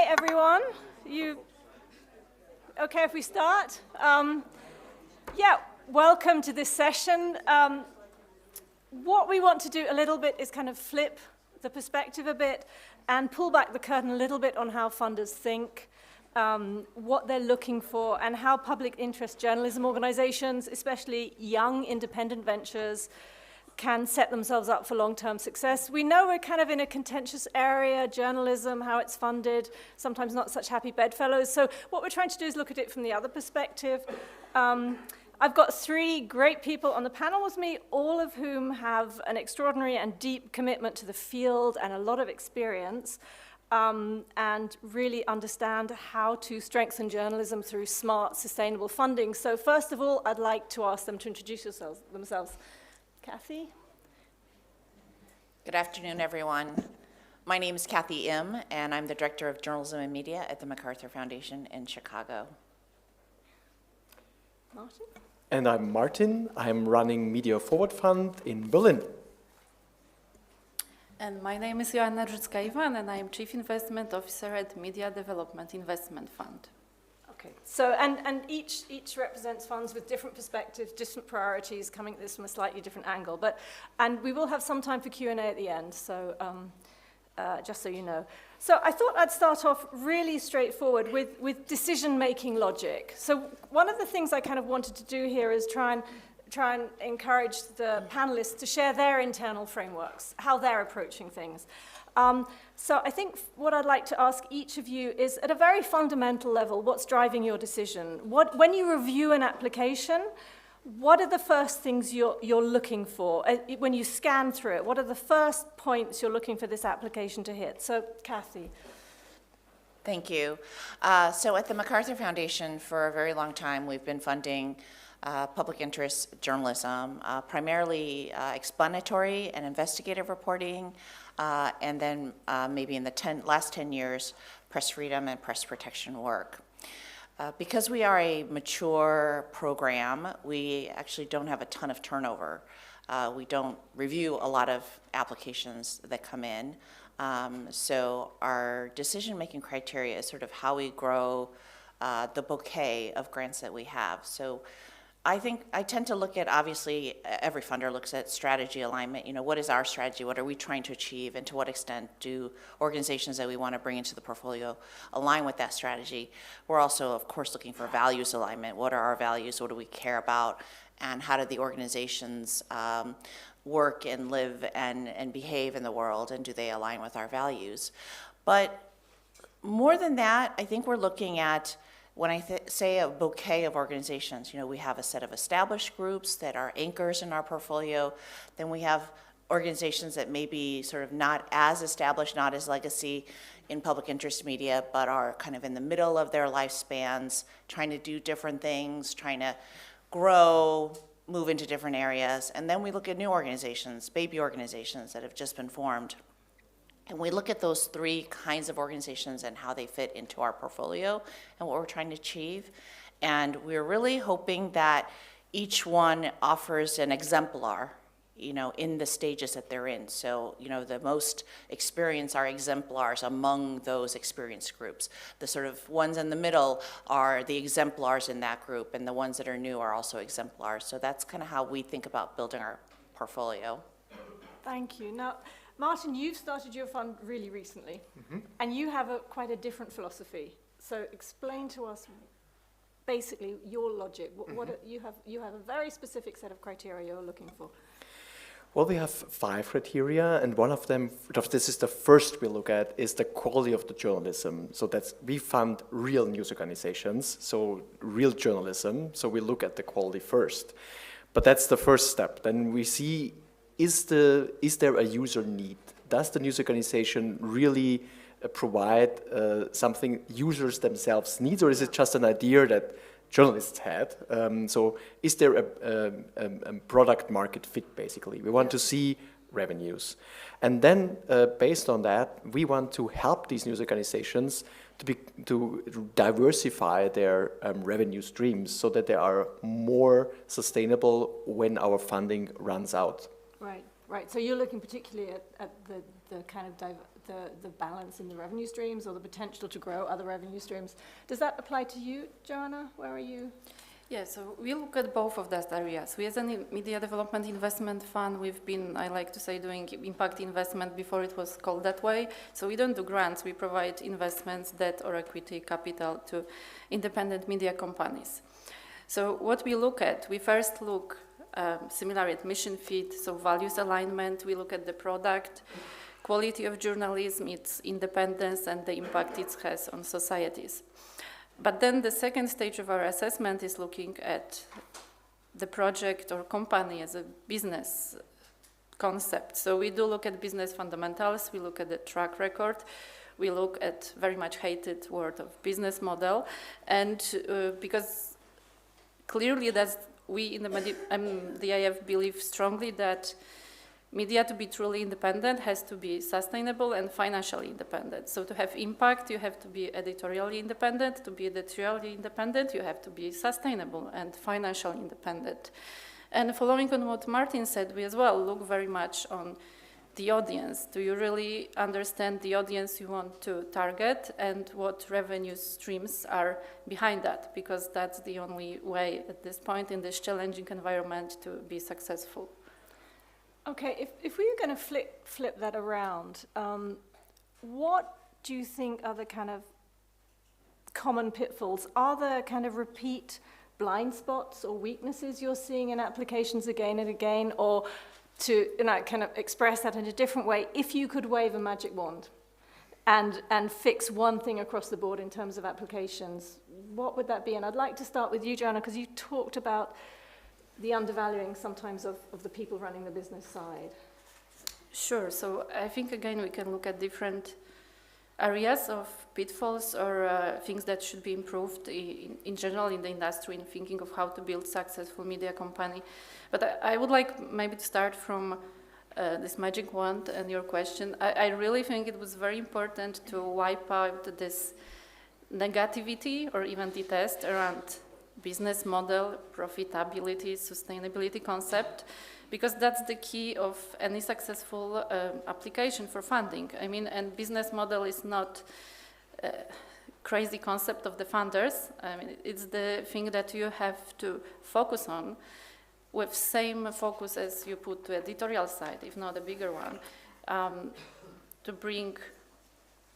everyone. You okay if we start? Welcome to this session. What we want to do a little bit is kind of flip the perspective a bit and pull back the curtain a little bit on how funders think, what they're looking for, and how public interest journalism organizations, especially young independent ventures, can set themselves up for long-term success. We know we're kind of in a contentious area, journalism, how it's funded, sometimes not such happy bedfellows. So what we're trying to do is look at it from the other perspective. I've got three great people on the panel with me, all of whom have an extraordinary and deep commitment to the field and a lot of experience, and really understand how to strengthen journalism through smart, sustainable funding. So first of all, I'd like to ask them to introduce themselves. Kathy? Good afternoon, everyone. My name is Kathy Im, and I'm the Director of Journalism and Media at the MacArthur Foundation in Chicago. Martin? And I'm Martin. I'm running Media Forward Fund in Berlin. And my name is Rozycka-Iwan, and I'm Chief Investment Officer at Media Development Investment Fund. Okay, so and each represents funds with different perspectives, different priorities, coming at this from a slightly different angle. And we will have some time for Q&A at the end, so just so you know. So I thought I'd start off really straightforward with decision-making logic. So one of the things I kind of wanted to do here is try and encourage the panelists to share their internal frameworks, how they're approaching things. So I think what I'd like to ask each of you is, at a very fundamental level, what's driving your decision? When you review an application, what are the first things you're looking for? When you scan through it, what are the first points you're looking for this application to hit? So, Kathy. Thank you. So at the MacArthur Foundation, for a very long time, we've been funding public interest journalism, primarily explanatory and investigative reporting, and then maybe in the last 10 years, press freedom and press protection work. Because we are a mature program, we actually don't have a ton of turnover. We don't review a lot of applications that come in. So our decision-making criteria is sort of how we grow the bouquet of grants that we have. So I think I tend to look at, obviously, every funder looks at strategy alignment. You know, what is our strategy? What are we trying to achieve? And to what extent do organizations that we want to bring into the portfolio align with that strategy? We're also, of course, looking for values alignment. What are our values? What do we care about? And how do the organizations work and live and behave in the world? And do they align with our values? But more than that, I think we're looking at, when I say a bouquet of organizations, you know, we have a set of established groups that are anchors in our portfolio. Then we have organizations that may be sort of not as established, not as legacy in public interest media, but are kind of in the middle of their lifespans, trying to do different things, trying to grow, move into different areas. And then we look at new organizations, baby organizations that have just been formed. And we look at those three kinds of organizations and how they fit into our portfolio and what we're trying to achieve. And we're really hoping that each one offers an exemplar, you know, in the stages that they're in. So, you know, the most experienced are exemplars among those experienced groups. The sort of ones in the middle are the exemplars in that group, and the ones that are new are also exemplars. So that's kind of how we think about building our portfolio. Thank you. Now, Martin, you've started your fund really recently, and you have quite a different philosophy. So explain to us basically your logic. You have a very specific set of criteria you're looking for. Well, we have 5 criteria, and one of them, this is the first we look at, is the quality of the journalism. So we fund real news organizations, so real journalism. So we look at the quality first. But that's the first step. Then we see, is there a user need? Does the news organization really provide something users themselves need, or is it just an idea that journalists had? So is there a product market fit, basically? We want to see revenues. And then based on that, we want to help these news organizations to diversify their revenue streams so that they are more sustainable when our funding runs out. Right. So you're looking particularly at the kind of the balance in the revenue streams or the potential to grow other revenue streams. Does that apply to you, Joanna? Where are you? Yeah, so we look at both of those areas. We as a media development investment fund, we've been, I like to say, doing impact investment before it was called that way. So we don't do grants, we provide investments, debt or equity capital to independent media companies. So what we look at, we first look similar at mission fit, so values alignment, we look at the product, quality of journalism, its independence and the impact it has on societies. But then the second stage of our assessment is looking at the project or company as a business concept. So we do look at business fundamentals, we look at the track record, we look at very much hated word of business model, and because clearly that's we in the IF believe strongly that media to be truly independent has to be sustainable and financially independent. So to have impact, you have to be editorially independent. To be editorially independent, you have to be sustainable and financially independent. And following on what Martin said, we as well look very much on the audience. Do you really understand the audience you want to target and what revenue streams are behind that? Because that's the only way at this point in this challenging environment to be successful. Okay, if we were going to flip that around, what do you think are the kind of common pitfalls? Are there kind of repeat blind spots or weaknesses you're seeing in applications again and again? Or to kind of express that in a different way, if you could wave a magic wand and fix one thing across the board in terms of applications, what would that be? And I'd like to start with you, Joanna, because you talked about the undervaluing sometimes of the people running the business side. Sure, so I think again we can look at different areas of pitfalls or things that should be improved in general in the industry in thinking of how to build successful media company. But I would like maybe to start from this magic wand and your question. I really think it was very important to wipe out this negativity or even detest around business model, profitability, sustainability concept, because that's the key of any successful application for funding. I mean, and business model is not a crazy concept of the funders. I mean, it's the thing that you have to focus on with same focus as you put to editorial side, if not a bigger one, to bring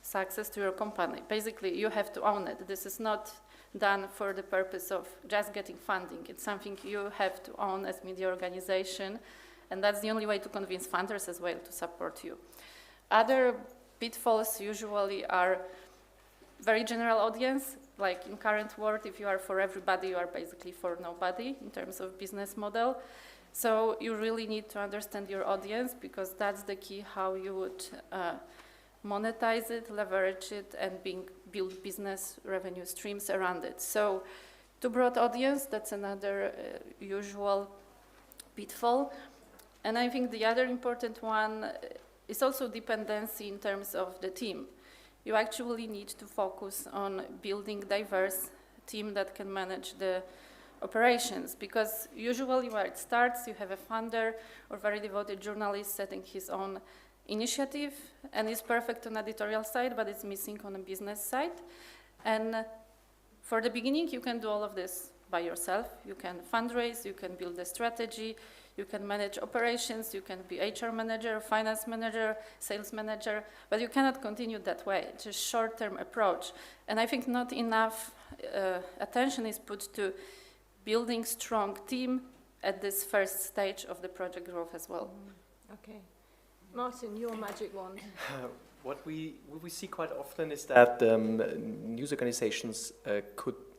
success to your company. Basically, you have to own it. This is not done for the purpose of just getting funding. It's something you have to own as media organization, and that's the only way to convince funders as well to support you. Other pitfalls usually are very general audience, like in current world, if you are for everybody, you are basically for nobody in terms of business model. So you really need to understand your audience, because that's the key how you would monetize it, leverage it, and build business revenue streams around it. So too broad audience, that's another usual pitfall. And I think the other important one is also dependency in terms of the team. You actually need to focus on building diverse team that can manage the operations, because usually where it starts, you have a funder or very devoted journalist setting his own initiative and is perfect on editorial side, but it's missing on a business side. And for the beginning, you can do all of this by yourself. You can fundraise, you can build a strategy, you can manage operations, you can be HR manager, finance manager, sales manager, but you cannot continue that way. It's a short-term approach. And I think not enough attention is put to building strong team at this first stage of the project growth as well. Okay. Martin, your magic wand. What we see quite often is that news organizations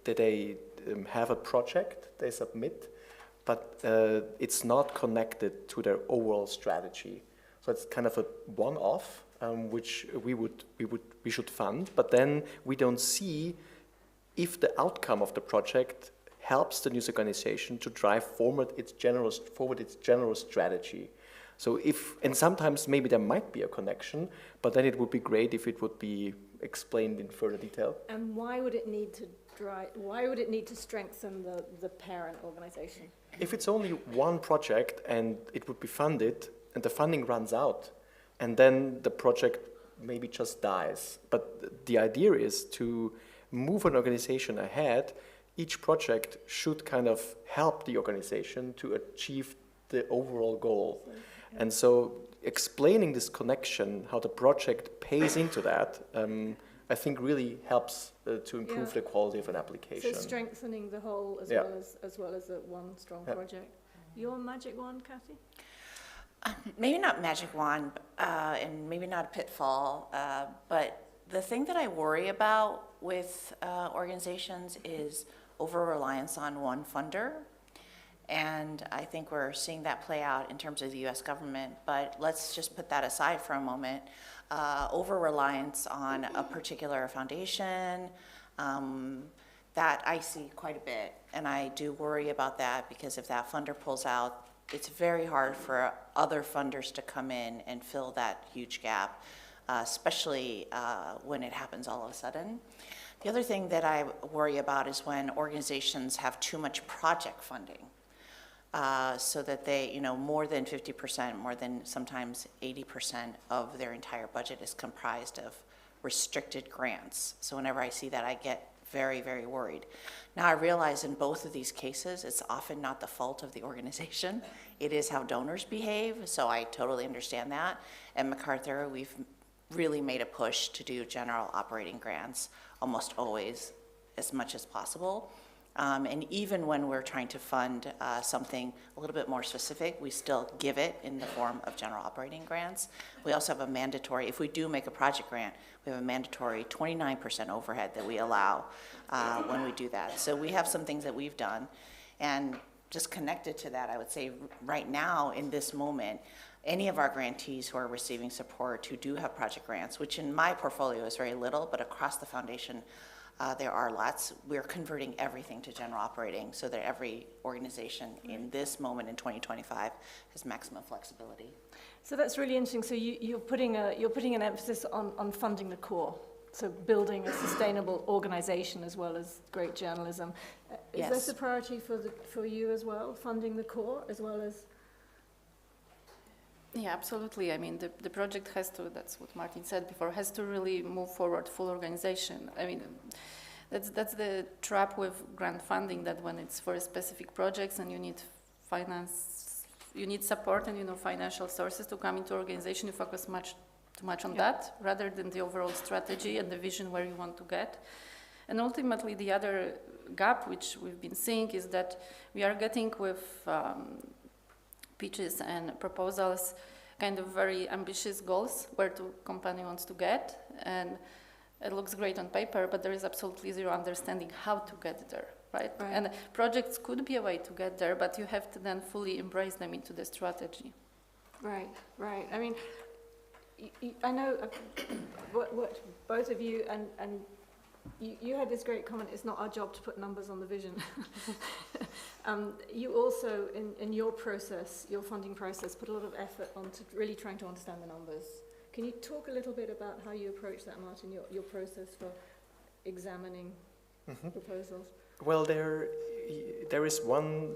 they have a project they submit, but it's not connected to their overall strategy. So it's kind of a one-off, which we should fund, but then we don't see if the outcome of the project helps the news organization to drive forward its general strategy. So and sometimes maybe there might be a connection, but then it would be great if it would be explained in further detail. And why would it need to strengthen the parent organization? If it's only one project and it would be funded and the funding runs out, and then the project maybe just dies. But the idea is to move an organization ahead. Each project should kind of help the organization to achieve the overall goal. And so explaining this connection, how the project pays into that, I think really helps to improve the quality of an application. So strengthening the whole as well as a one strong project. Your magic wand, Kathy? Maybe not magic wand, and maybe not a pitfall, but the thing that I worry about with organizations is over-reliance on one funder. And I think we're seeing that play out in terms of the US government, but let's just put that aside for a moment. Over-reliance on a particular foundation, that I see quite a bit, and I do worry about that because if that funder pulls out, it's very hard for other funders to come in and fill that huge gap, especially when it happens all of a sudden. The other thing that I worry about is when organizations have too much project funding. So that they, more than 50%, more than sometimes 80% of their entire budget is comprised of restricted grants. So whenever I see that, I get very, very worried. Now I realize in both of these cases, it's often not the fault of the organization. It is how donors behave, so I totally understand that. At MacArthur, we've really made a push to do general operating grants almost always as much as possible. And even when we're trying to fund something a little bit more specific, we still give it in the form of general operating grants. We also have a mandatory, if we do make a project grant, we have a mandatory 29% overhead that we allow when we do that. So we have some things that we've done. And just connected to that, I would say right now in this moment, any of our grantees who are receiving support who do have project grants, which in my portfolio is very little, but across the foundation, there are lots. We're converting everything to general operating so that every organization in this moment in 2025 has maximum flexibility. So that's really interesting. So you're putting an emphasis on funding the core. So building a sustainable organization as well as great journalism. Is this a priority for you as well, funding the core as well as? Yeah, absolutely. I mean, the project has to, that's what Martin said before, has to really move forward full organization. I mean, that's the trap with grant funding, that when it's for specific projects and you need finance, you need support and, financial sources to come into organization, you focus too much on that rather than the overall strategy and the vision where you want to get. And ultimately, the other gap which we've been seeing is that we are getting with pitches and proposals kind of very ambitious goals where the company wants to get, and it looks great on paper, but there is absolutely zero understanding how to get there, right? And projects could be a way to get there, but you have to then fully embrace them into the strategy. Right. I mean, I know what both of you and you had this great comment, it's not our job to put numbers on the vision. You also, in your process, your funding process, put a lot of effort onto really trying to understand the numbers. Can you talk a little bit about how you approach that, Martin, your process for examining proposals? Well, there is one.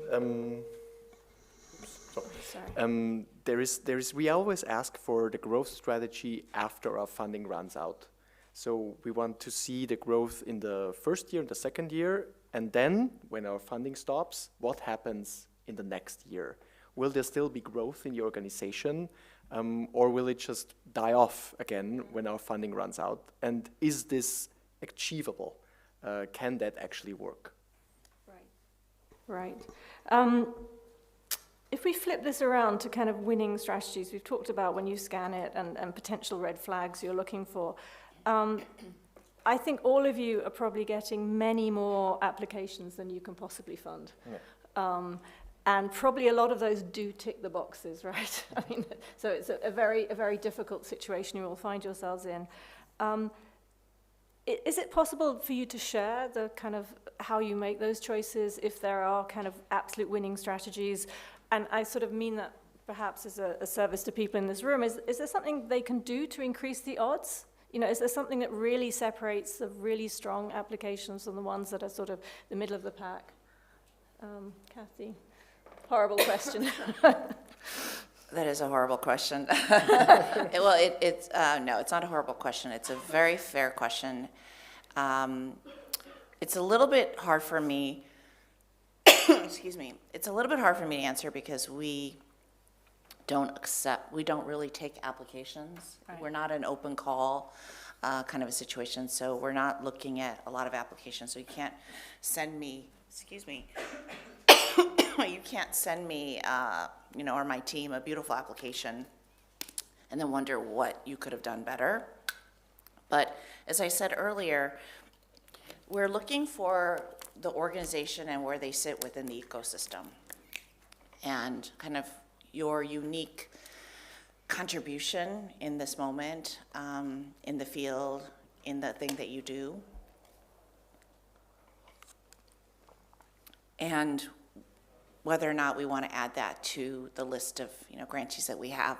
We always ask for the growth strategy after our funding runs out. So we want to see the growth in the first year, the second year, and then when our funding stops, what happens in the next year? Will there still be growth in the organization, or will it just die off again when our funding runs out? And is this achievable? Can that actually work? Right. If we flip this around to kind of winning strategies, we've talked about when you scan it and potential red flags you're looking for. I think all of you are probably getting many more applications than you can possibly fund. Yeah. And probably a lot of those do tick the boxes, right? I mean, so it's a very difficult situation you will find yourselves in. Is it possible for you to share the kind of how you make those choices, if there are kind of absolute winning strategies? And I sort of mean that perhaps as a service to people in this room. Is there something they can do to increase the odds? Is there something that really separates the really strong applications from the ones that are sort of the middle of the pack? Kathy, horrible question. That is a horrible question. No, it's not a horrible question. It's a very fair question. It's a little bit hard for me, excuse me, it's a little bit hard for me to answer because we don't really take applications. Right. We're not an open call kind of a situation, so we're not looking at a lot of applications. So you can't send me, excuse me, you can't send me, or my team a beautiful application and then wonder what you could have done better. But as I said earlier, we're looking for the organization and where they sit within the ecosystem and kind of your unique contribution in this moment, in the field, in the thing that you do. And whether or not we want to add that to the list of grantees that we have.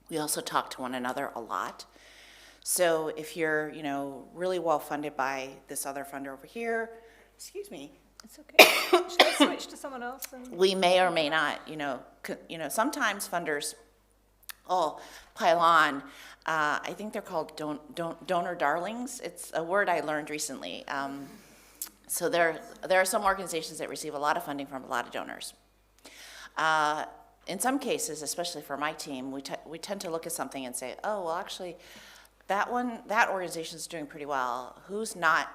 We also talk to one another a lot. So if you're really well funded by this other funder over here, excuse me, It's okay. Should I switch to someone else? we may or may not, sometimes funders pile on. I think they're called donor darlings. It's a word I learned recently. So there are some organizations that receive a lot of funding from a lot of donors. In some cases, especially for my team, we tend to look at something and say, oh, well, actually, that organization is doing pretty well. Who's not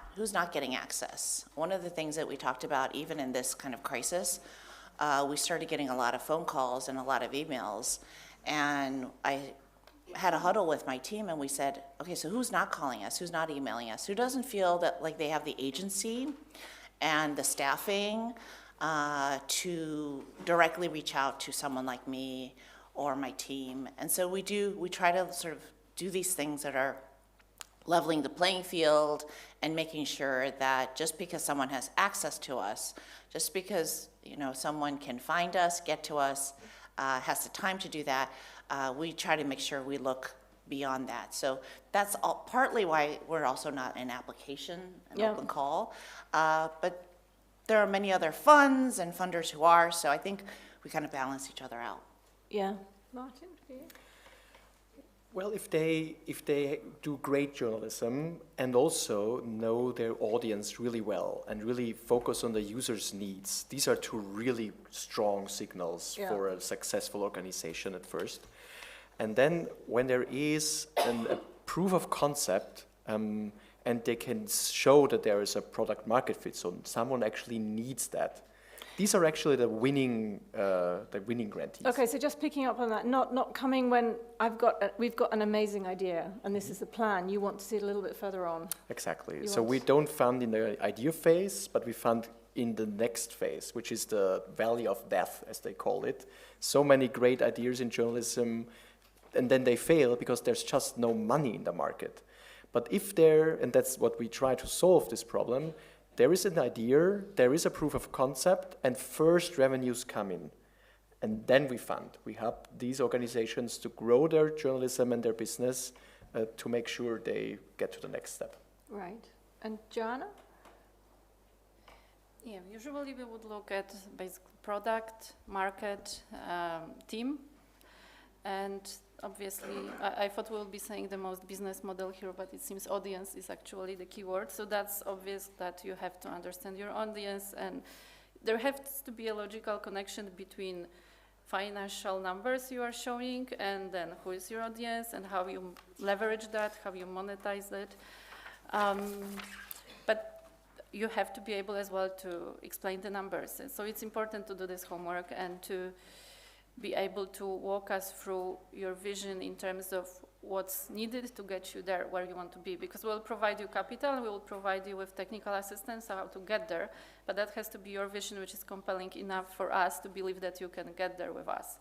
getting access? One of the things that we talked about, even in this kind of crisis, we started getting a lot of phone calls and a lot of emails, and I had a huddle with my team, and we said, okay, so who's not calling us? Who's not emailing us? Who doesn't feel that like they have the agency and the staffing to directly reach out to someone like me or my team? And so we try to sort of do these things that are leveling the playing field and making sure that just because someone has access to us, just because someone can find us, get to us, has the time to do that, we try to make sure we look beyond that. So that's partly why we're also not an application, an open call. But there are many other funds and funders who are, so I think we kind of balance each other out. Yeah. Martin, for you? Well, if they do great journalism and also know their audience really well and really focus on the user's needs, these are two really strong signals for a successful organization at first. And then when there is a proof of concept and they can show that there is a product market fit, so someone actually needs that, these are actually the winning grantees. Okay, so just picking up on that, not coming when we've got an amazing idea and this is the plan. You want to see it a little bit further on. Exactly. So we don't fund in the idea phase, but we fund in the next phase, which is the valley of death, as they call it. So many great ideas in journalism, and then they fail because there's just no money in the market. But if and that's what we try to solve this problem, there is an idea, there is a proof of concept, and first revenues come in. And then we fund. We help these organizations to grow their journalism and their business to make sure they get to the next step. Right. And Joanna? Yeah, usually we would look at basic product, market, team, and obviously I thought we would be saying the most business model here, but it seems audience is actually the key word. So that's obvious that you have to understand your audience, and there has to be a logical connection between financial numbers you are showing and then who is your audience and how you leverage that, how you monetize it. But you have to be able as well to explain the numbers. And so it's important to do this homework and to be able to walk us through your vision in terms of what's needed to get you there where you want to be, because we'll provide you capital, we will provide you with technical assistance how to get there, but that has to be your vision, which is compelling enough for us to believe that you can get there with us.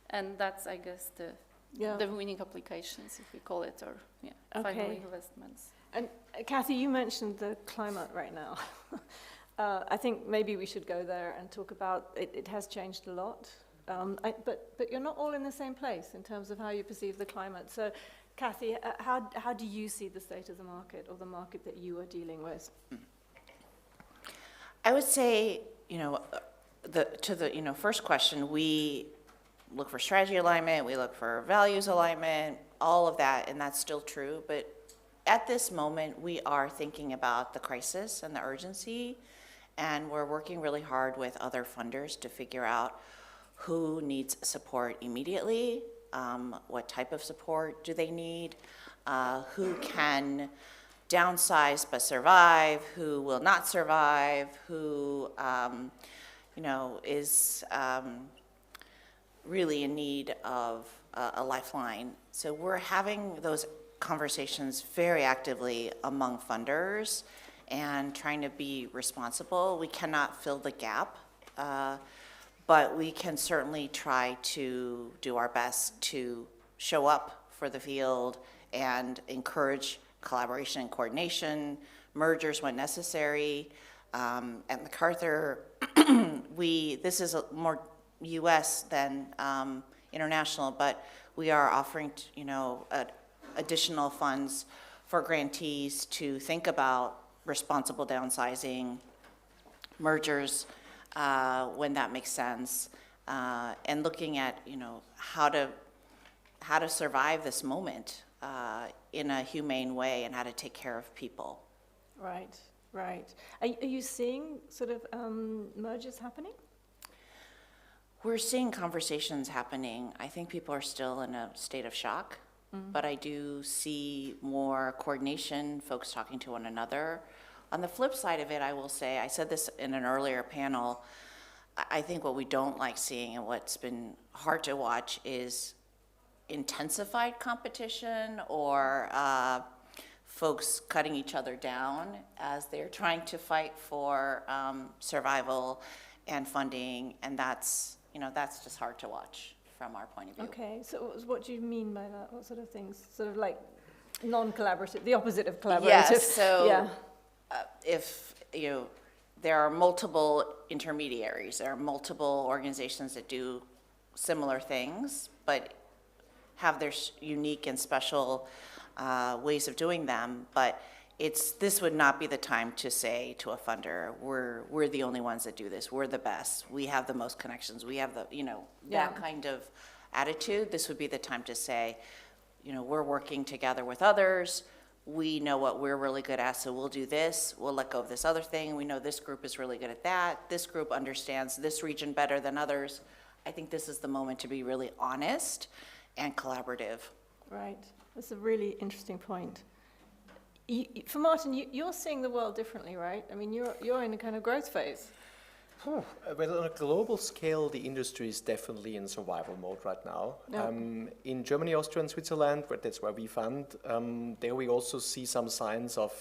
And that's, I guess, the winning applications, if we call it, or final investments. And Kathy, you mentioned the climate right now. I think maybe we should go there and talk about it. It has changed a lot. But you're not all in the same place in terms of how you perceive the climate. So, Kathy, how do you see the state of the market or the market that you are dealing with? I would say, to the first question, we look for strategy alignment, we look for values alignment, all of that, and that's still true. But at this moment, we are thinking about the crisis and the urgency, and we're working really hard with other funders to figure out who needs support immediately, what type of support do they need, who can downsize but survive, who will not survive, who is really in need of a lifeline. So we're having those conversations very actively among funders and trying to be responsible. We cannot fill the gap, but we can certainly try to do our best to show up for the field and encourage collaboration and coordination, mergers when necessary. At MacArthur, this is more U.S. than international, but we are offering, additional funds for grantees to think about responsible downsizing, mergers when that makes sense, and looking at, how to survive this moment in a humane way and how to take care of people. Right, right. Are you seeing sort of mergers happening? We're seeing conversations happening. I think people are still in a state of shock, but I do see more coordination, folks talking to one another. On the flip side of it, I will say, I said this in an earlier panel, I think what we don't like seeing and what's been hard to watch is intensified competition or folks cutting each other down as they're trying to fight for survival and funding, and that's just hard to watch from our point of view. Okay, so what do you mean by that? What sort of things? Sort of like non-collaborative, the opposite of collaborative? Yes, so yeah. If there are multiple intermediaries, there are multiple organizations that do similar things, but have their unique and special ways of doing them, but this would not be the time to say to a funder, we're the only ones that do this, we're the best, we have the most connections, we have the, that kind of attitude. This would be the time to say, we're working together with others, we know what we're really good at, so we'll do this, we'll let go of this other thing, we know this group is really good at that, this group understands this region better than others. I think this is the moment to be really honest and collaborative. Right, that's a really interesting point. For Martin, you're seeing the world differently, right? I mean, you're in a kind of growth phase. Well, on a global scale, the industry is definitely in survival mode right now. Yep. In Germany, Austria, and Switzerland, that's where we fund, there we also see some signs of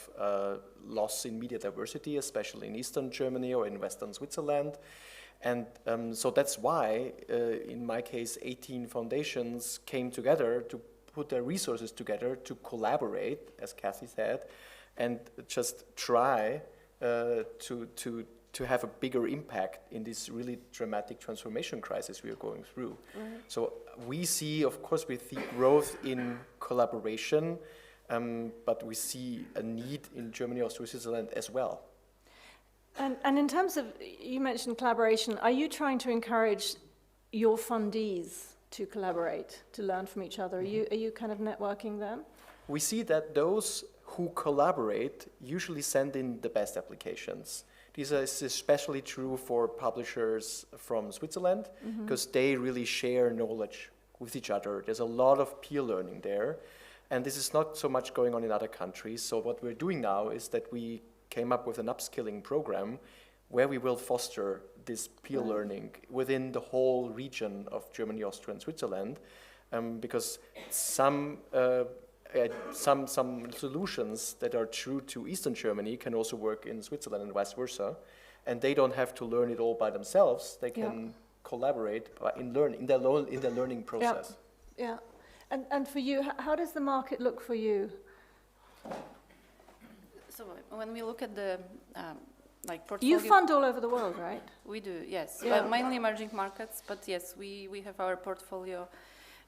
loss in media diversity, especially in Eastern Germany or in Western Switzerland. And so that's why, in my case, 18 foundations came together to put their resources together to collaborate, as Kathy said, and just try to have a bigger impact in this really dramatic transformation crisis we are going through. Right. So we see, of course, we see growth in collaboration, but we see a need in Germany, Austria, Switzerland as well. And in terms of, you mentioned collaboration, are you trying to encourage your fundees to collaborate, to learn from each other? Are you kind of networking them? We see that those who collaborate usually send in the best applications. This is especially true for publishers from Switzerland, because they really share knowledge with each other. There's a lot of peer learning there, and this is not so much going on in other countries. So what we're doing now is that we came up with an upskilling program where we will foster this peer learning within the whole region of Germany, Austria, and Switzerland, because some solutions that are true to Eastern Germany can also work in Switzerland and vice versa, and they don't have to learn it all by themselves. They can collaborate in the learning process. Yeah. And for you, how does the market look for you? So when we look at the portfolio, you fund all over the world, right? We do, yes. Yeah. Mainly emerging markets, but yes, we have our portfolio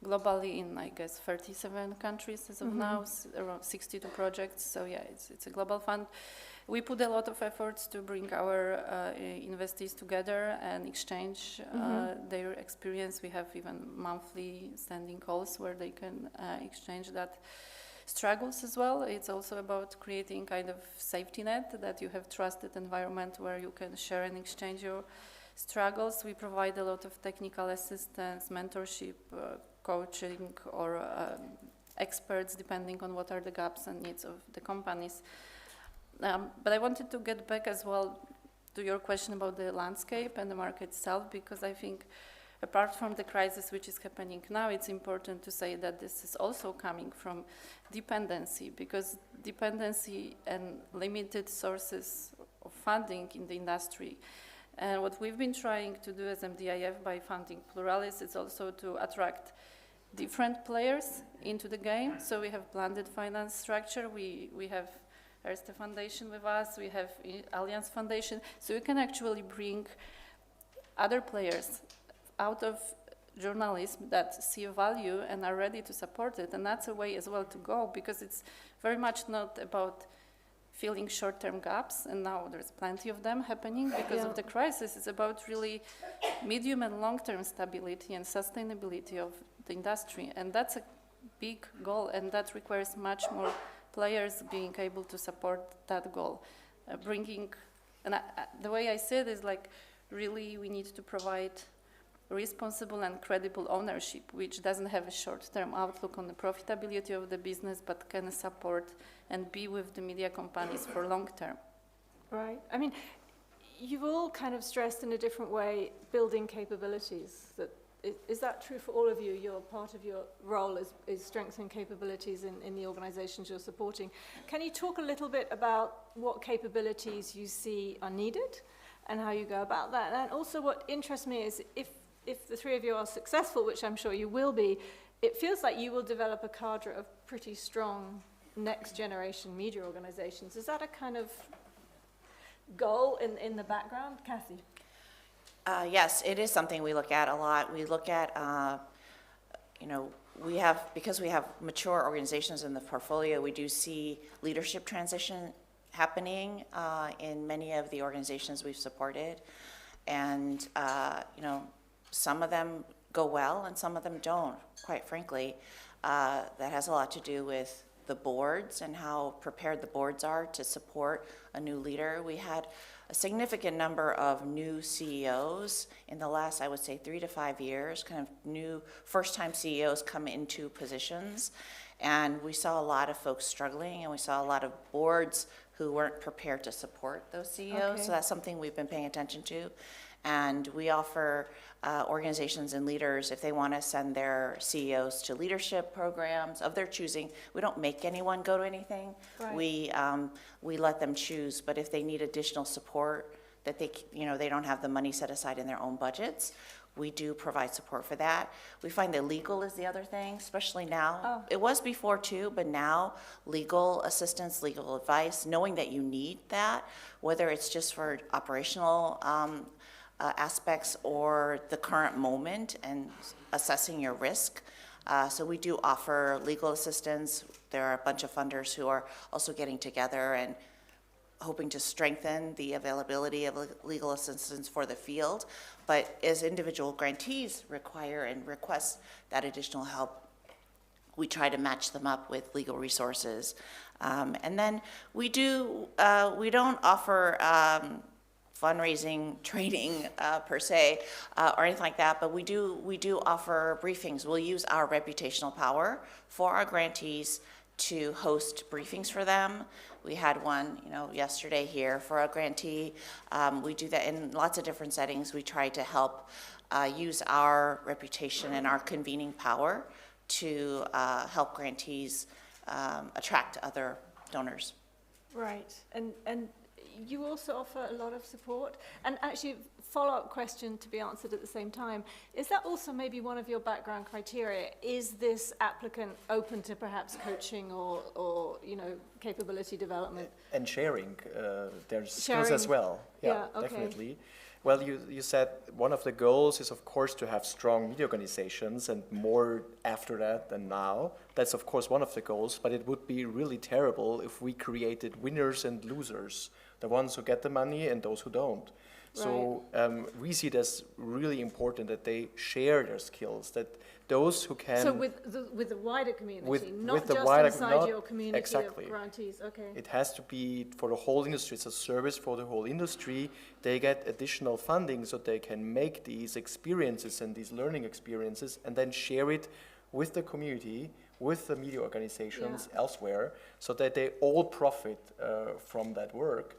globally in, I guess, 37 countries as of now, around 62 projects. So yeah, it's a global fund. We put a lot of efforts to bring our investees together and exchange their experience. We have even monthly standing calls where they can exchange that struggles as well. It's also about creating kind of safety net, that you have trusted environment where you can share and exchange your struggles. We provide a lot of technical assistance, mentorship, coaching, or experts, depending on what are the gaps and needs of the companies. But I wanted to get back as well to your question about the landscape and the market itself, because I think apart from the crisis which is happening now, it's important to say that this is also coming from dependency, because dependency and limited sources of funding in the industry. And what we've been trying to do as MDIF by funding Pluralis is also to attract different players into the game. So we have blended finance structure. We have Erste Foundation with us, we have Allianz Foundation, so you can actually bring other players out of journalism that see a value and are ready to support it, and that's a way as well to go, because it's very much not about filling short-term gaps, and now there's plenty of them happening because of the crisis. It's about really medium and long-term stability and sustainability of the industry, and that's a big goal, and that requires much more players being able to support that goal. The way I see it is like, really we need to provide responsible and credible ownership, which doesn't have a short-term outlook on the profitability of the business, but can support and be with the media companies for long-term. Right. I mean, you've all kind of stressed in a different way building capabilities. Is that true for all of you? Part of your role is strengthening capabilities in the organizations you're supporting. Can you talk a little bit about what capabilities you see are needed and how you go about that? And also what interests me is if the three of you are successful, which I'm sure you will be, it feels like you will develop a cadre of pretty strong next generation media organizations. Is that a kind of goal in the background? Kathy? Yes, it is something we look at a lot. We look at, because we have mature organizations in the portfolio, we do see leadership transition happening in many of the organizations we've supported. And, some of them go well and some of them don't, quite frankly. That has a lot to do with the boards and how prepared the boards are to support a new leader. We had a significant number of new CEOs in the last, I would say, 3 to 5 years, kind of new first-time CEOs come into positions. And we saw a lot of folks struggling, and we saw a lot of boards who weren't prepared to support those CEOs. Okay. So that's something we've been paying attention to. And we offer organizations and leaders, if they want to send their CEOs to leadership programs of their choosing. We don't make anyone go to anything. Right. We let them choose, but if they need additional support that they don't have the money set aside in their own budgets, we do provide support for that. We find that legal is the other thing, especially now. Oh. It was before too, but now legal assistance, legal advice, knowing that you need that, whether it's just for operational aspects or the current moment and assessing your risk. So we do offer legal assistance. There are a bunch of funders who are also getting together and hoping to strengthen the availability of legal assistance for the field. But as individual grantees require and request that additional help, we try to match them up with legal resources. And then we don't offer fundraising training per se or anything like that, but we do offer briefings. We'll use our reputational power for our grantees to host briefings for them. We had one, yesterday here for a grantee. We do that in lots of different settings. We try to help use our reputation and our convening power to help grantees attract other donors. Right, and you also offer a lot of support. And actually, follow-up question to be answered at the same time. Is that also maybe one of your background criteria? Is this applicant open to perhaps coaching or capability development? And sharing their skills Sharing. as well. Yeah, okay. Definitely. Well, you said one of the goals is, of course, to have strong media organizations and more after that than now. That's, of course, one of the goals, but it would be really terrible if we created winners and losers, the ones who get the money and those who don't. So we see it as really important that they share their skills, that those who can... So with the wider community, not with the just wider, inside your community exactly. of grantees, okay. It has to be for the whole industry. It's a service for the whole industry. They get additional funding so they can make these experiences and these learning experiences and then share it with the community, with the media organizations elsewhere, so that they all profit from that work.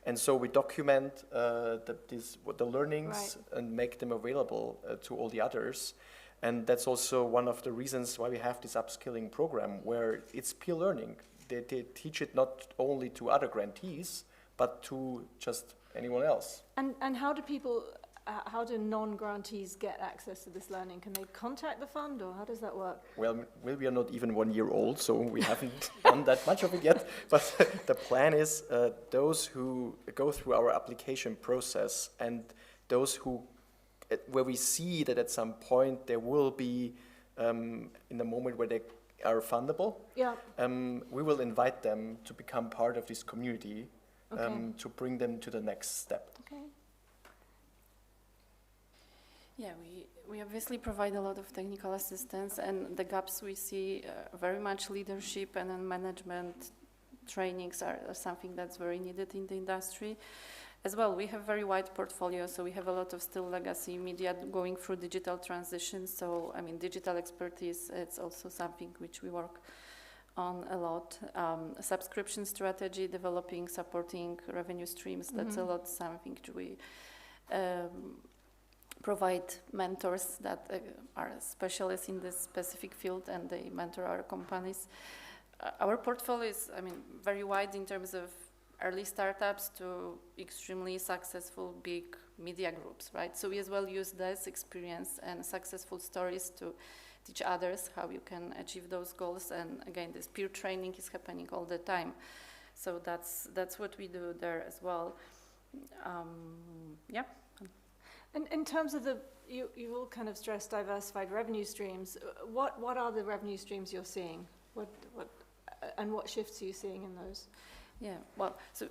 And so we document the learnings and make them available to all the others. And that's also one of the reasons why we have this upskilling program, where it's peer learning. They teach it not only to other grantees, but to just anyone else. And how do non-grantees get access to this learning? Can they contact the fund, or how does that work? Well, we are not even 1 year old, so we haven't done that much of it yet. But the plan is those who go through our application process and those where we see that at some point there will be, in the moment where they are fundable, we will invite them to become part of this community, to bring them to the next step. Okay. Yeah, we obviously provide a lot of technical assistance, and the gaps we see very much leadership and then management trainings are something that's very needed in the industry. As well, we have very wide portfolio, so we have a lot of still legacy media going through digital transition. So, I mean, digital expertise, it's also something which we work on a lot. Subscription strategy, developing, supporting revenue streams, that's a lot something we provide mentors that are specialists in this specific field, and they mentor our companies. Our portfolio is, I mean, very wide in terms of early startups to extremely successful big media groups, right? So we as well use this experience and successful stories to teach others how you can achieve those goals. And again, this peer training is happening all the time. So that's what we do there as well. Yeah. And in terms of you all kind of stress diversified revenue streams. What are the revenue streams you're seeing? What shifts are you seeing in those? Yeah, well, so,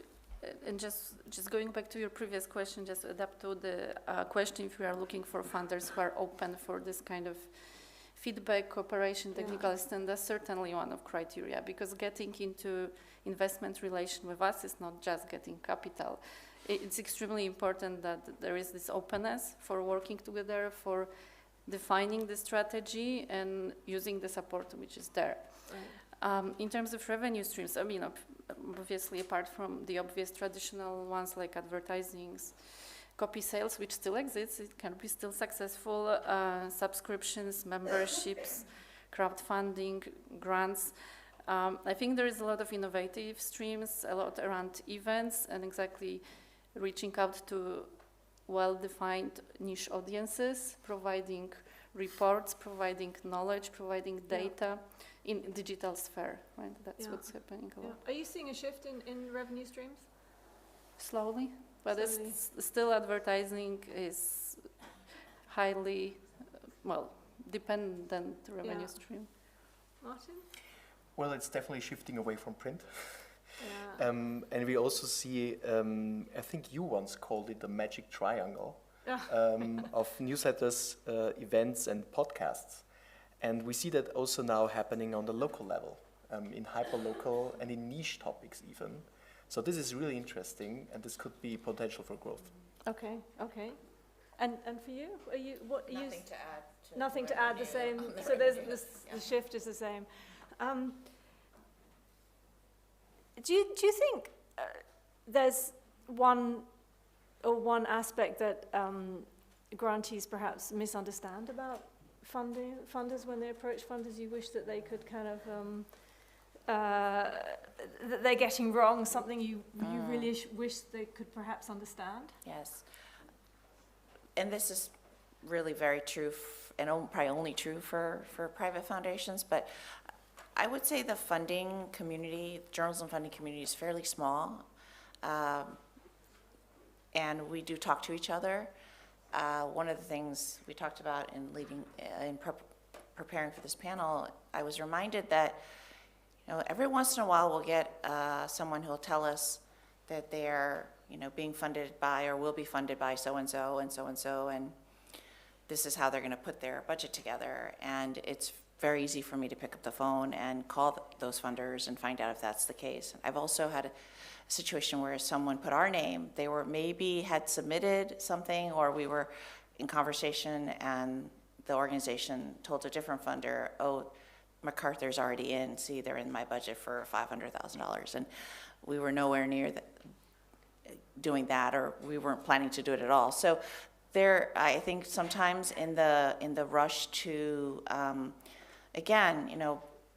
and just going back to your previous question, just adapt to the question if we are looking for funders who are open for this kind of feedback, cooperation, technical assistance, that's certainly one of criteria, because getting into investment relation with us is not just getting capital. It's extremely important that there is this openness for working together, for defining the strategy and using the support which is there. Right. In terms of revenue streams, I mean, obviously apart from the obvious traditional ones like advertising, copy sales, which still exists, it can be still successful, subscriptions, memberships, crowdfunding, grants. I think there is a lot of innovative streams, a lot around events and exactly reaching out to well-defined niche audiences, providing reports, providing knowledge, providing data in digital sphere, right? That's what's happening a lot. Are you seeing a shift in revenue streams? Slowly, but it's still advertising is highly, dependent revenue stream. Martin? Well, it's definitely shifting away from print. Yeah. And we also see, I think you once called it the magic triangle of newsletters, events, and podcasts. And we see that also now happening on the local level, in hyperlocal and in niche topics even. So this is really interesting, and this could be potential for growth. Okay. And for you, Nothing to add. Nothing to add. The same. So there's the shift is the same. Do you think there's one aspect that grantees perhaps misunderstand about funders when they approach funders? You wish that they could kind of that they're getting wrong, something you really wish they could perhaps understand? Yes. And this is really very true, and probably only true for private foundations, but I would say the funding community, journalism funding community is fairly small, and we do talk to each other. One of the things we talked about in preparing for this panel, I was reminded that every once in a while we'll get someone who will tell us that they're being funded by or will be funded by so-and-so and so-and-so, and this is how they're going to put their budget together. And it's very easy for me to pick up the phone and call those funders and find out if that's the case. I've also had a situation where someone put our name, they were maybe had submitted something, or we were in conversation and the organization told a different funder, oh, MacArthur's already in, see, they're in my budget for $500,000. And we were nowhere near doing that, or we weren't planning to do it at all. So I think sometimes in the rush to, again,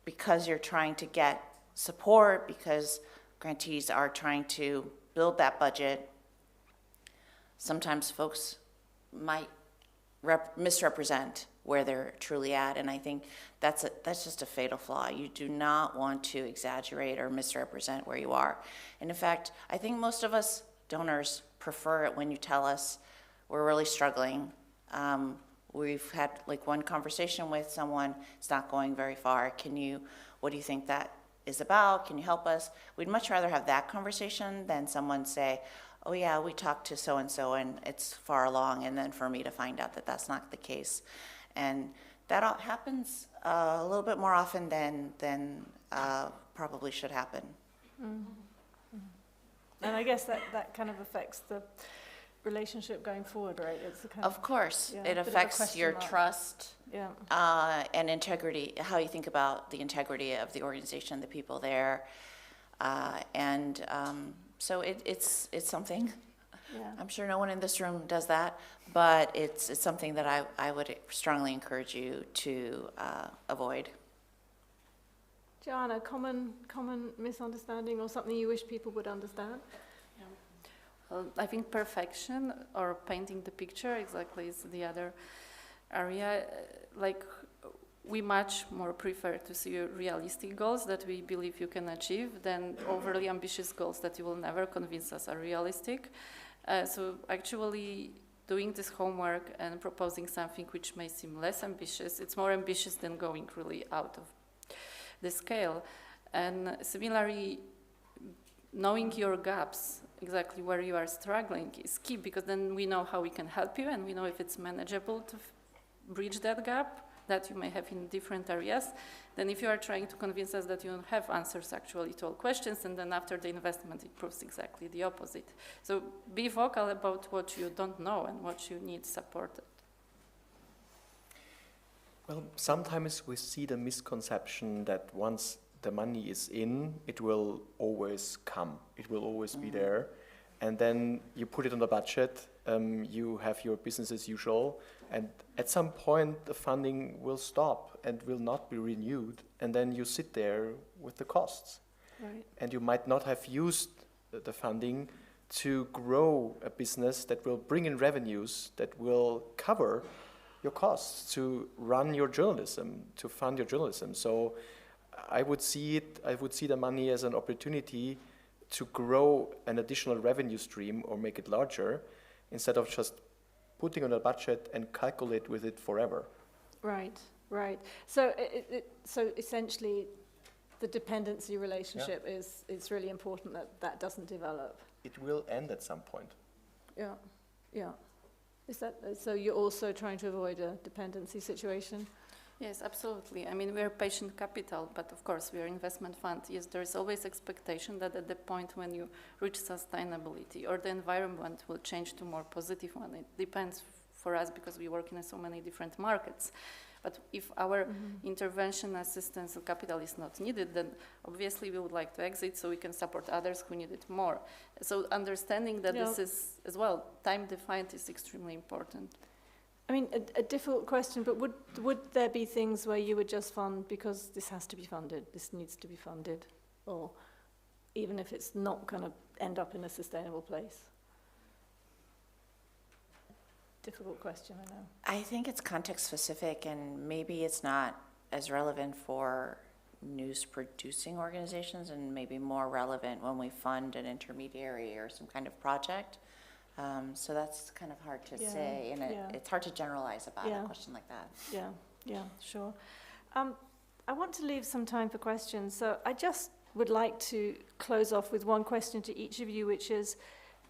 because you're trying to get support, because grantees are trying to build that budget, sometimes folks might misrepresent where they're truly at, and I think that's just a fatal flaw. You do not want to exaggerate or misrepresent where you are. And in fact, I think most of us donors prefer it when you tell us we're really struggling. We've had one conversation with someone, it's not going very far. What do you think that is about? Can you help us? We'd much rather have that conversation than someone say, oh yeah, we talked to so-and-so and it's far along, and then for me to find out that that's not the case. And that happens a little bit more often than probably should happen. Mm-hmm. And I guess that kind of affects the relationship going forward, right? It's a kind of course, yeah, it affects your trust, yeah, and integrity, how you think about the integrity of the organization, the people there, so it's something. yeah. I'm sure no one in this room does that, but it's something that I would strongly encourage you to avoid. Joanna, common misunderstanding or something you wish people would understand? Well, I think perfection or painting the picture exactly is the other area. We much more prefer to see realistic goals that we believe you can achieve than overly ambitious goals that you will never convince us are realistic. So actually doing this homework and proposing something which may seem less ambitious, it's more ambitious than going really out of the scale. And similarly, knowing your gaps, exactly where you are struggling, is key, because then we know how we can help you and we know if it's manageable to bridge that gap that you may have in different areas, then if you are trying to convince us that you don't have answers actually to all questions, and then after the investment it proves exactly the opposite. So be vocal about what you don't know and what you need supported. Well, sometimes we see the misconception that once the money is in, it will always come. It will always be there. And then you put it on the budget, you have your business as usual, and at some point the funding will stop and will not be renewed, and then you sit there with the costs. Right. And you might not have used the funding to grow a business that will bring in revenues that will cover your costs to run your journalism, to fund your journalism. So I would see the money as an opportunity to grow an additional revenue stream or make it larger, instead of just putting on a budget and calculate with it forever. Right. So so essentially, the dependency relationship is really important that doesn't develop. It will end at some point. Yeah. Is that so? You're also trying to avoid a dependency situation? Yes, absolutely. I mean, we're patient capital, but of course we are investment fund. Yes, there is always expectation that at the point when you reach sustainability or the environment will change to more positive one. It depends for us because we work in so many different markets. But if our intervention, assistance, or capital is not needed, then obviously we would like to exit so we can support others who need it more. So understanding that this is, as well, time-defined is extremely important. I mean, a difficult question, but would there be things where you would just fund because this has to be funded, this needs to be funded, or even if it's not going to end up in a sustainable place? Difficult question, I know. I think it's context specific, and maybe it's not as relevant for news producing organizations, and maybe more relevant when we fund an intermediary or some kind of project. So that's kind of hard to say, and it's hard to generalize about a question like that. Yeah, sure. I want to leave some time for questions, so I just would like to close off with one question to each of you, which is,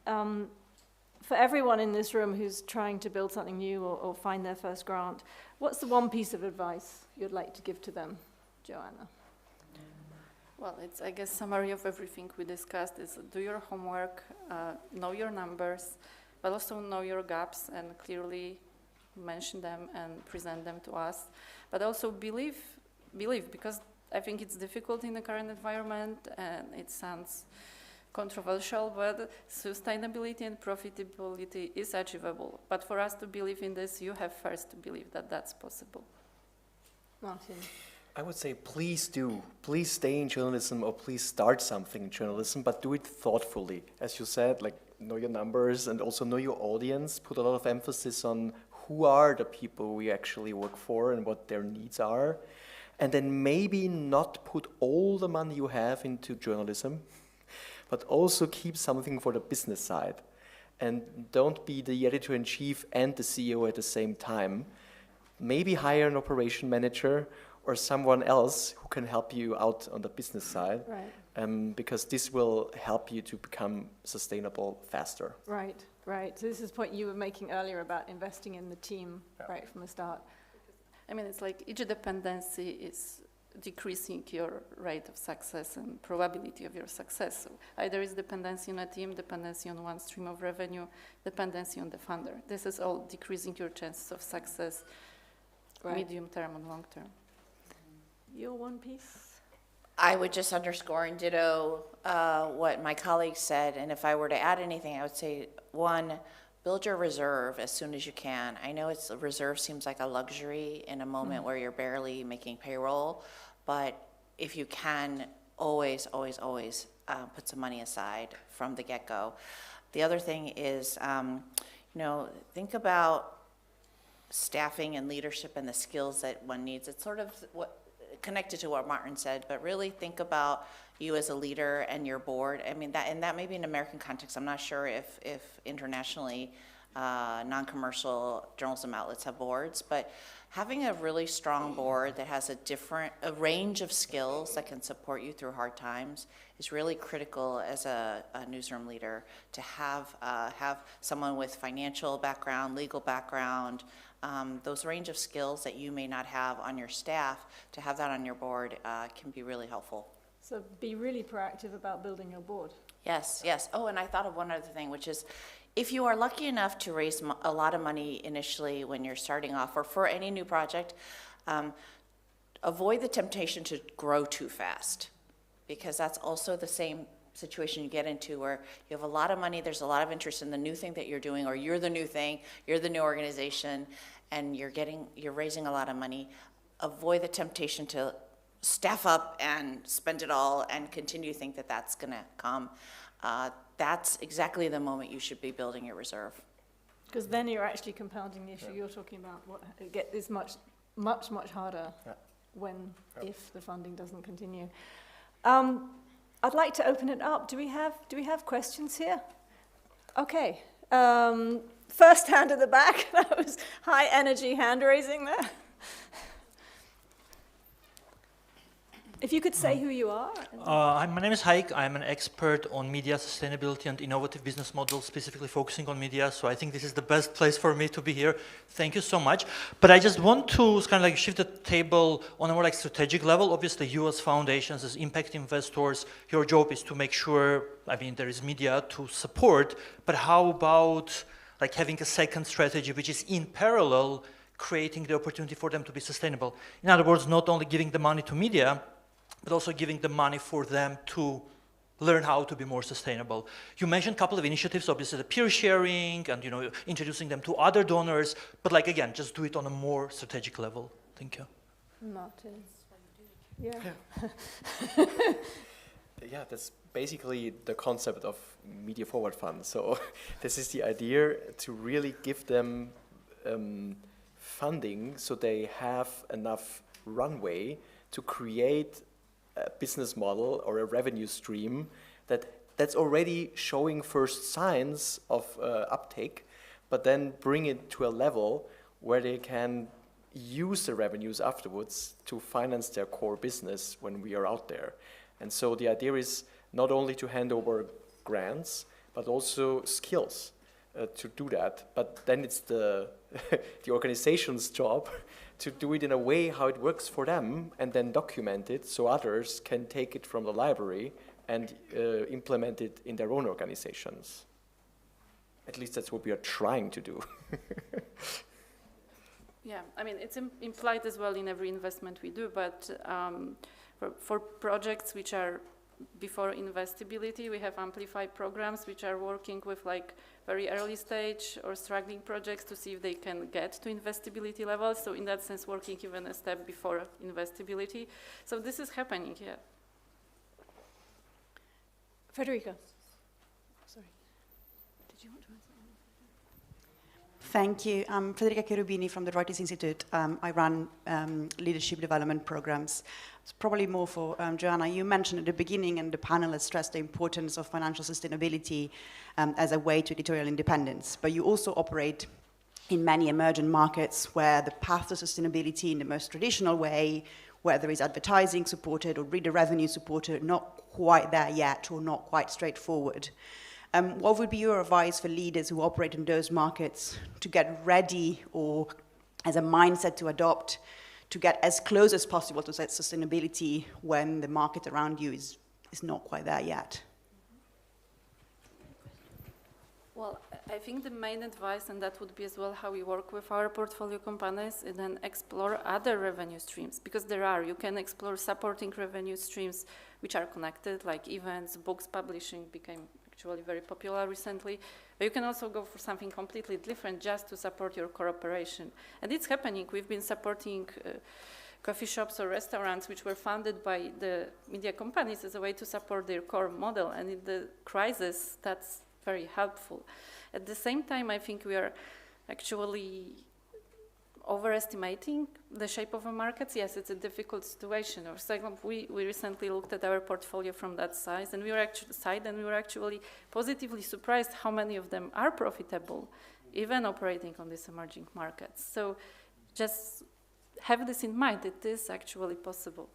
for everyone in this room who's trying to build something new or find their first grant, what's the one piece of advice you'd like to give to them, Joanna? Well, it's, I guess, summary of everything we discussed is do your homework, know your numbers, but also know your gaps and clearly mention them and present them to us. But also believe, because I think it's difficult in the current environment and it sounds controversial, but sustainability and profitability is achievable. But for us to believe in this, you have first to believe that that's possible. Martin. I would say please do. Please stay in journalism or please start something in journalism, but do it thoughtfully. As you said, like know your numbers and also know your audience. Put a lot of emphasis on who are the people we actually work for and what their needs are. And then maybe not put all the money you have into journalism, but also keep something for the business side. And don't be the editor-in-chief and the CEO at the same time. Maybe hire an operation manager or someone else who can help you out on the business side, right. Because this will help you to become sustainable faster. Right. So this is the point you were making earlier about investing in the team right from the start. I mean, it's like each dependency is decreasing your rate of success and probability of your success. So either it's dependency on a team, dependency on one stream of revenue, dependency on the funder. This is all decreasing your chances of success, medium term and long term. Your one piece? I would just underscore and ditto what my colleagues said, and if I were to add anything, I would say, one, build your reserve as soon as you can. I know a reserve seems like a luxury in a moment where you're barely making payroll, but if you can, always put some money aside from the get-go. The other thing is, think about staffing and leadership and the skills that one needs. It's sort of connected to what Martin said, but really think about you as a leader and your board. I mean, that may be an American context. I'm not sure if internationally non-commercial journalism outlets have boards, but having a really strong board that has a range of skills that can support you through hard times is really critical as a newsroom leader, to have someone with financial background, legal background, those range of skills that you may not have on your staff, to have that on your board can be really helpful. So be really proactive about building your board. Yes. Oh, and I thought of one other thing, which is if you are lucky enough to raise a lot of money initially when you're starting off, or for any new project, avoid the temptation to grow too fast, because that's also the same situation you get into where you have a lot of money, there's a lot of interest in the new thing that you're doing, or you're the new thing, you're the new organization, and you're raising a lot of money. Avoid the temptation to staff up and spend it all and continue to think that that's going to come. That's exactly the moment you should be building your reserve. Because then you're actually compounding the issue you're talking about. It is much harder if the funding doesn't continue. I'd like to open it up. Do we have questions here? Okay. First hand at the back. That was high energy hand raising there. If you could say who you are. My name is Haik. I'm an expert on media sustainability and innovative business models, specifically focusing on media. So I think this is the best place for me to be here. Thank you so much. But I just want to kind of like shift the table on a more like strategic level. Obviously, you as foundations, as impact investors, your job is to make sure, there is media to support. But how about like having a second strategy, which is in parallel, creating the opportunity for them to be sustainable? In other words, not only giving the money to media, but also giving the money for them to learn how to be more sustainable. You mentioned a couple of initiatives, obviously the peer sharing and introducing them to other donors, but like again, just do it on a more strategic level. Thank you. Martin. Yeah. Yeah, that's basically the concept of Media Forward Fund. So this is the idea to really give them funding so they have enough runway to create a business model or a revenue stream that's already showing first signs of uptake, but then bring it to a level where they can use the revenues afterwards to finance their core business when we are out there. And so the idea is not only to hand over grants, but also skills to do that. But then it's the organization's job to do it in a way how it works for them and then document it so others can take it from the library and implement it in their own organizations. At least that's what we are trying to do. Yeah, I mean, it's implied as well in every investment we do, but for projects which are before investability, we have amplified programs which are working with like very early stage or struggling projects to see if they can get to investability levels. So in that sense, working even a step before investability. So this is happening, yeah. Federica. Sorry. Did you want to answer? Thank you. I'm Federica Cherubini from the Reuters Institute. I run leadership development programs. It's probably more for Joanna. You mentioned at the beginning, and the panelists stressed the importance of financial sustainability as a way to editorial independence. But you also operate in many emerging markets where the path to sustainability in the most traditional way, whether it's advertising supported or reader revenue supported, not quite there yet or not quite straightforward. What would be your advice for leaders who operate in those markets to get ready or as a mindset to adopt to get as close as possible to sustainability when the market around you is not quite there yet? Well, I think the main advice, and that would be as well how we work with our portfolio companies, and then explore other revenue streams, because you can explore supporting revenue streams which are connected, like events, books publishing became actually very popular recently. But you can also go for something completely different just to support your core operation. And it's happening. We've been supporting coffee shops or restaurants which were funded by the media companies as a way to support their core model. And in the crisis, that's very helpful. At the same time, I think we are actually overestimating the shape of a market. Yes, it's a difficult situation. For example, we recently looked at our portfolio from that size, and we were actually positively surprised how many of them are profitable, even operating on these emerging markets. So just have this in mind. It is actually possible.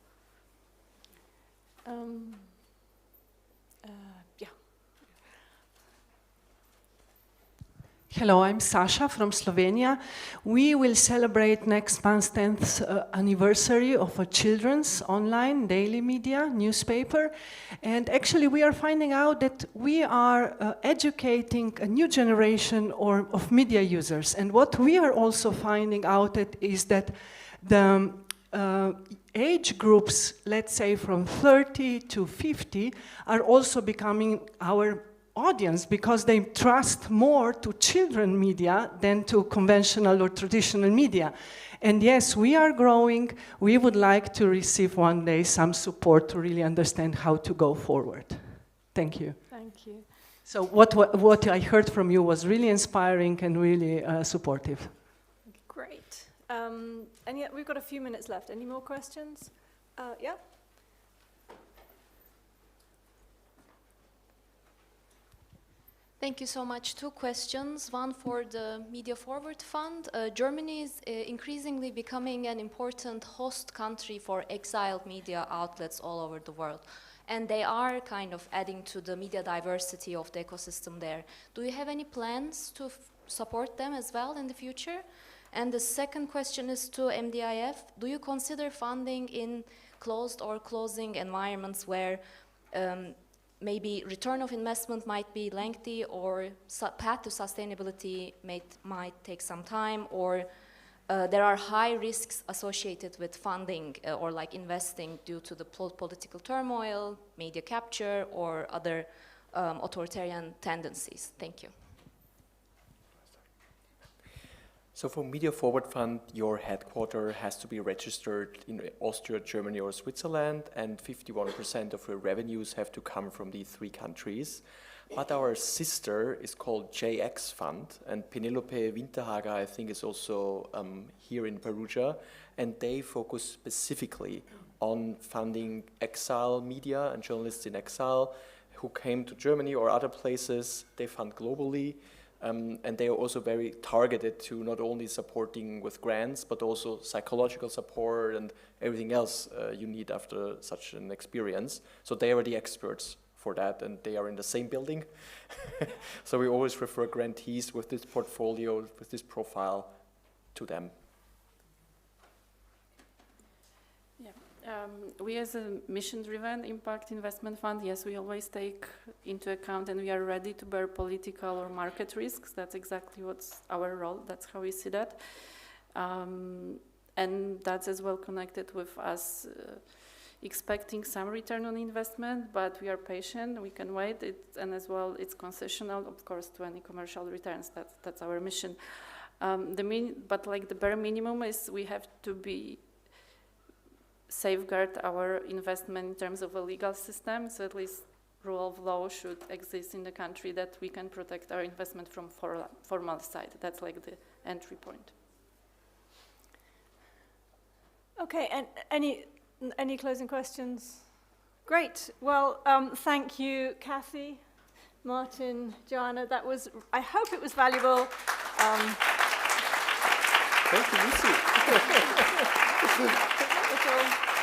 Yeah. Hello, I'm Sasha from Slovenia. We will celebrate next month's 10th anniversary of a children's online daily media newspaper. And actually we are finding out that we are educating a new generation of media users. And what we are also finding out is that the age groups, let's say from 30 to 50, are also becoming our audience because they trust more to children media than to conventional or traditional media. And yes, we are growing. We would like to receive one day some support to really understand how to go forward. Thank you. Thank you. So what I heard from you was really inspiring and really supportive. Great. And yet we've got a few minutes left. Any more questions? Yeah? Thank you so much. Two questions. One for the Media Forward Fund. Germany is increasingly becoming an important host country for exiled media outlets all over the world. And they are kind of adding to the media diversity of the ecosystem there. Do you have any plans to support them as well in the future? And the second question is to MDIF. Do you consider funding in closed or closing environments where maybe return of investment might be lengthy or path to sustainability might take some time, or there are high risks associated with funding or like investing due to the political turmoil, media capture, or other authoritarian tendencies. Thank you. So for Media Forward Fund, your headquarter has to be registered in Austria, Germany, or Switzerland, and 51% of your revenues have to come from these 3 countries. But our sister is called JX Fund, and Penelope Winterhager, I think, is also here in Perugia, and they focus specifically on funding exile media and journalists in exile who came to Germany or other places. They fund globally. And they are also very targeted to not only supporting with grants, but also psychological support and everything else you need after such an experience. So they are the experts for that, and they are in the same building. So we always refer grantees with this portfolio, with this profile, to them. We as a mission-driven impact investment fund, yes, we always take into account and we are ready to bear political or market risks. That's exactly what's our role. That's how we see that. And that's as well connected with us expecting some return on investment, but we are patient, we can wait, and as well it's concessional, of course, to any commercial returns. That's our mission. But like the bare minimum is we have to safeguard our investment in terms of a legal system, so at least rule of law should exist in the country that we can protect our investment from formal side. That's like the entry point. Okay, and any closing questions? Great. Well, thank you, Kathy, Martin, Joanna. That was, I hope it was valuable. Thank you, Lucy. That's all.